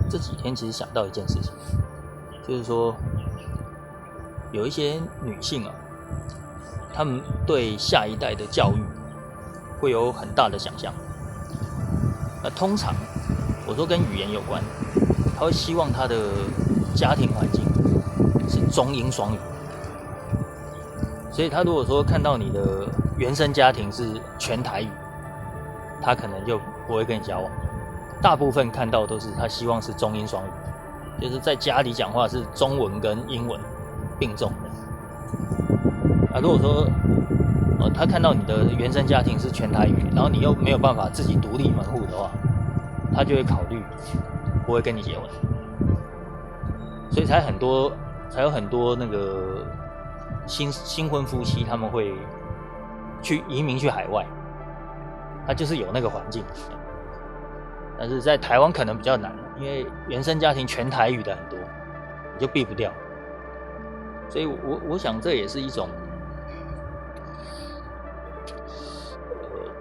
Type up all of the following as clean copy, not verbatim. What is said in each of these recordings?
这几天其实想到一件事情，就是说有一些女性啊，她们对下一代的教育会有很大的想象。那通常我说跟语言有关，她会希望她的家庭环境是中英双语，所以她如果说看到你的原生家庭是全台语，她可能就不会跟你交往。大部分看到都是他希望是中英双语，就是在家里讲话是中文跟英文并重的。如果说他看到你的原生家庭是全台语，然后你又没有办法自己独立门户的话，他就会考虑不会跟你结婚。所以才有很多那个新婚夫妻他们会去移民去海外，他就是有那个环境。但是在台湾可能比较难，因为原生家庭全台语的很多，你就避不掉。所以我想这也是一种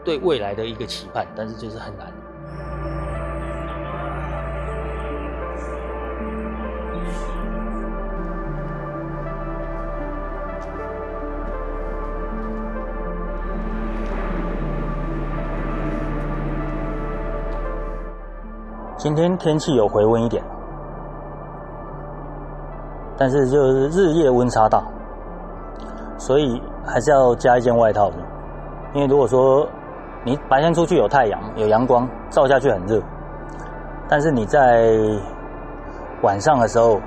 对未来的一个期盼，但是就是很难。今天天气有回温一点，但是就是日夜温差大，所以还是要加一件外套的。因为如果说你白天出去有太阳有阳光照下去很热，但是你在晚上的时候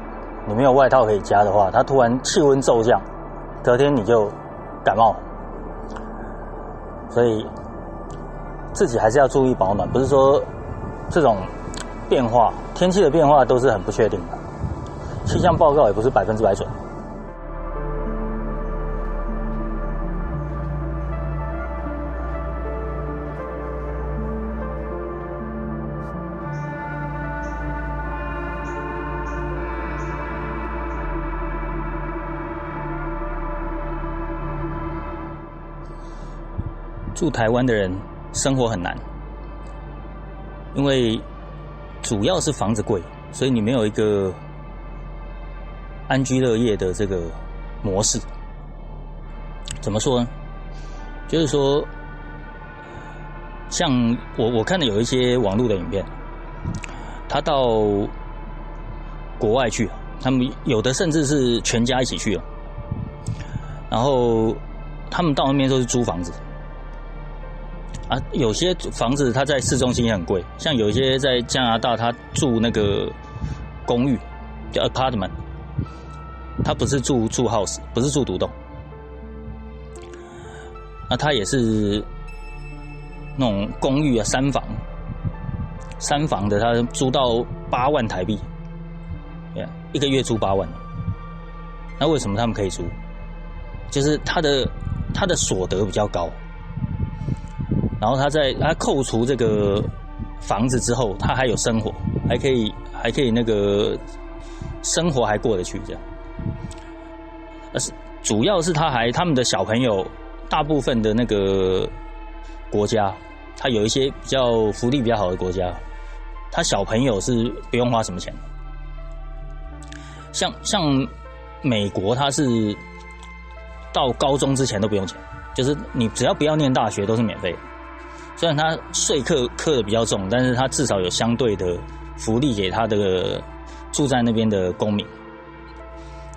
你没有外套可以加的话，它突然气温骤降，隔天你就感冒。所以自己还是要注意保暖，不是说这种变化，天气的变化都是很不确定的，气象报告也不是100%准。住台湾的人生活很难，因为主要是房子贵，所以你没有一个安居乐业的这个模式。怎么说呢？就是说，像我看的有一些网络的影片，他到国外去，他们有的甚至是全家一起去了，然后他们到那边都是租房子。有些房子它在市中心也很贵，像有一些在加拿大，他住那个公寓叫 apartment， 他不是住 house， 不是住独栋，他也是那种公寓三房的，他租到8万台币，一个月租8万。那为什么他们可以租？就是他的所得比较高。然后他扣除这个房子之后，他还有生活，还可以那个生活还过得去这样。主要是他们的小朋友，大部分的那个国家，他有一些比较福利比较好的国家，他小朋友是不用花什么钱。像美国，他是到高中之前都不用钱，就是你只要不要念大学都是免费的。虽然他税课的比较重，但是他至少有相对的福利给他的住在那边的公民。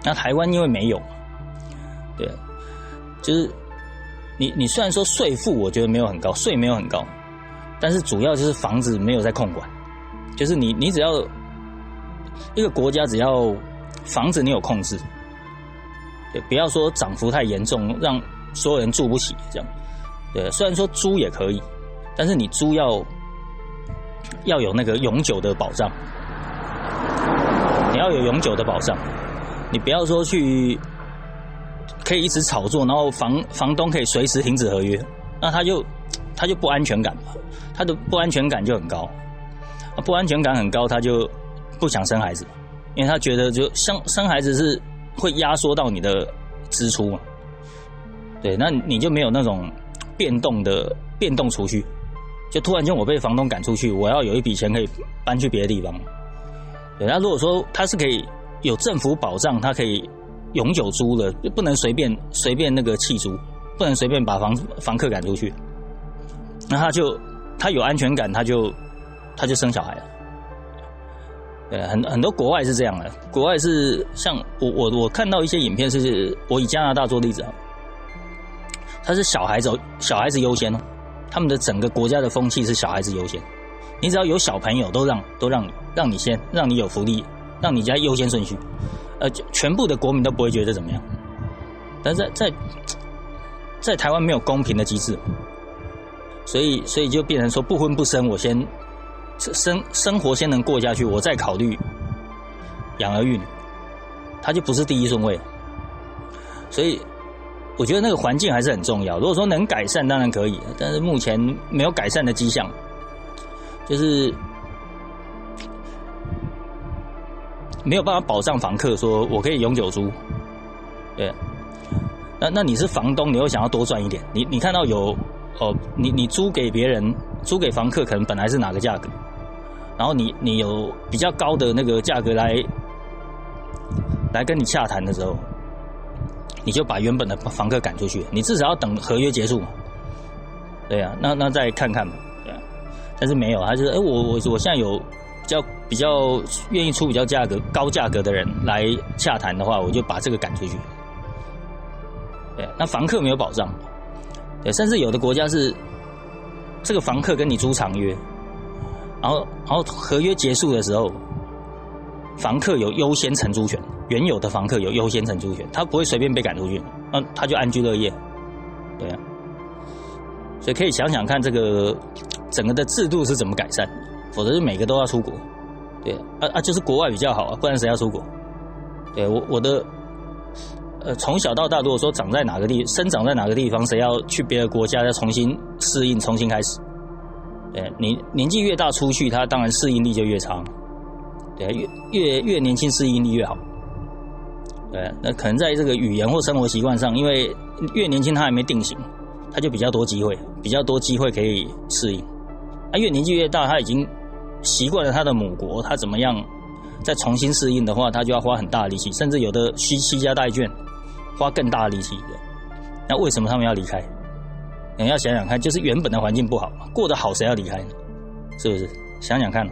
那台湾因为没有，对，就是你虽然说税负我觉得没有很高，税没有很高，但是主要就是房子没有在控管，就是你只要一个国家只要房子你有控制，对，不要说涨幅太严重，让所有人住不起这样。对，虽然说租也可以。但是你租要有那个永久的保障，你要有永久的保障，你不要说去可以一直炒作，然后房东可以随时停止合约，那他就不安全感嘛，他的不安全感就很高，不安全感很高，他就不想生孩子，因为他觉得就生孩子是会压缩到你的支出嘛，对，那你就没有那种变动储蓄。就突然间我被房东赶出去，我要有一笔钱可以搬去别的地方，对，那如果说它是可以有政府保障，它可以永久租的，就不能随便那个弃租，不能随便把房客赶出去。那他有安全感，他就生小孩了。对，很多国外是这样的，国外是像我看到一些影片，是我以加拿大做例子啊，他是小孩子优先哦，他们的整个国家的风气是小孩子优先，你只要有小朋友都让你先，让你有福利，让你家优先顺序，全部的国民都不会觉得怎么样，但是在台湾没有公平的机制，所以就变成说不婚不生，我先生活先能过下去，我再考虑养儿育女，它就不是第一顺位。所以我觉得那个环境还是很重要。如果说能改善，当然可以，但是目前没有改善的迹象，就是没有办法保障房客说我可以永久租。对，那你是房东，你又想要多赚一点，你看到有你租给别人，租给房客，可能本来是哪个价格，然后你有比较高的那个价格来跟你洽谈的时候，你就把原本的房客赶出去，你至少要等合约结束嘛。对啊，那再看看嘛。对啊，但是没有，他就是我现在有比较愿意出比较高价格的人来洽谈的话，我就把这个赶出去。对，那房客没有保障。对，甚至有的国家是这个房客跟你租长约，然后合约结束的时候，房客有优先承租权，原有的房客有优先承租权，他不会随便被赶出去，那他就安居乐业。对啊，所以可以想想看这个整个的制度是怎么改善，否则就每个都要出国。对就是国外比较好啊，不然谁要出国？对，我的从小到大，如果说生长在哪个地方，谁要去别的国家再重新适应，重新开始？对，你年纪越大出去，他当然适应力就越差。对，越年轻适应力越好。对，那可能在这个语言或生活习惯上，因为越年轻他还没定型，他就比较多机会可以适应。越年纪越大，他已经习惯了他的母国，他怎么样再重新适应的话，他就要花很大的力气，甚至有的惜家带眷，花更大的力气。那为什么他们要离开？你要想想看，就是原本的环境不好，过得好谁要离开呢？是不是？想想看。